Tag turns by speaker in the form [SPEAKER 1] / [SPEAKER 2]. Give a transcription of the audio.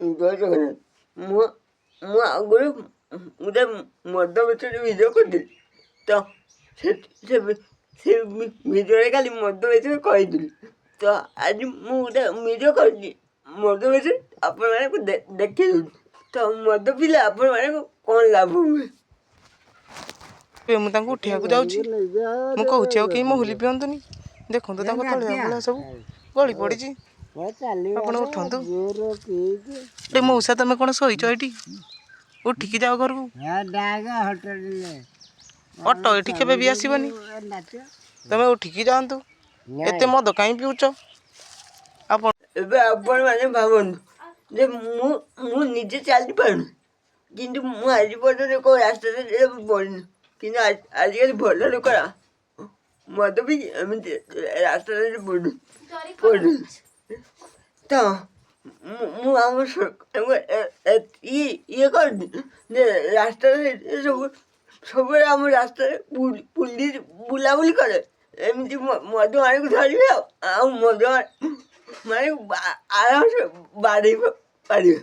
[SPEAKER 1] ଜୟ ଜଗନ୍ନାଥ। ମୁଁ ମୁଁ ଆଗରୁ ଗୋଟେ ମଦ ବେଚରେ ଭିଡ଼ିଓ କରିଥିଲି ତ ସେ ଭିଡ଼ିଓରେ ଖାଲି ମଦ ବେଚରେ କହିଥିଲି। ତ ଆଜି ମୁଁ ଗୋଟେ ଭିଡ଼ିଓ କରିଛି ମଦ ବେଚରେ ଆପଣମାନଙ୍କୁ ଦେଖେଇ ଦେଉଛି। ତ ମଦ ପିଇଲେ ଆପଣମାନଙ୍କୁ କ'ଣ ଲାଭ ହୁଏ।
[SPEAKER 2] ମୁଁ ତାଙ୍କୁ ଉଠିବାକୁ ଯାଉଛି, ମୁଁ କହୁଛି ଆଉ କେହି ମହୁଲି ପିଅନ୍ତୁନି। ଦେଖନ୍ତୁ ତାଙ୍କ ତଳିଆ ଭଳିଆ ସବୁ ଗଳି ପଡ଼ିଛି, ଆପଣ ଉଠନ୍ତୁ। ଏ ମଉସା ତମେ କ'ଣ ଶୋଇଛ ଏଠି? ଉଠିକି ଯାଅ ଘରକୁ। ଅଟୋ ଏଠି କେବେ ବି ଆସିବନି, ତମେ ଉଠିକି ଯାଆନ୍ତୁ। ଏତେ ମଦ କାହିଁ ପିଉଛ? ଆପଣ
[SPEAKER 1] ଏବେ ଆପଣମାନେ ଭାବନ୍ତୁ ଯେ ମୁଁ ନିଜେ ଚାଲିପାରୁନି, କିନ୍ତୁ ମୁଁ ଆଜି ପର୍ଯ୍ୟନ୍ତ କେଉଁ ରାସ୍ତାରେ ପଡ଼ିନି। କିନ୍ତୁ ଆଜିକାଲି ଭଲ ଲୋକ ମଦ ବି ଏମିତି ରାସ୍ତାରେ ପଡ଼ୁଛି। ତ ମୁଁ ଆମ ଇଏ କରୁଛି ଯେ ରାସ୍ତାରେ ସବୁବେଳେ ଆମ ରାସ୍ତାରେ ପୁଲିସ ବୁଲାବୁଲି କରେ। ଏମିତି ମଦମାନଙ୍କୁ ଧରିବେ ଆଉ ମଦ ମାନେ ଆରାମସେ ବାଡ଼େଇ ପାରିବେ।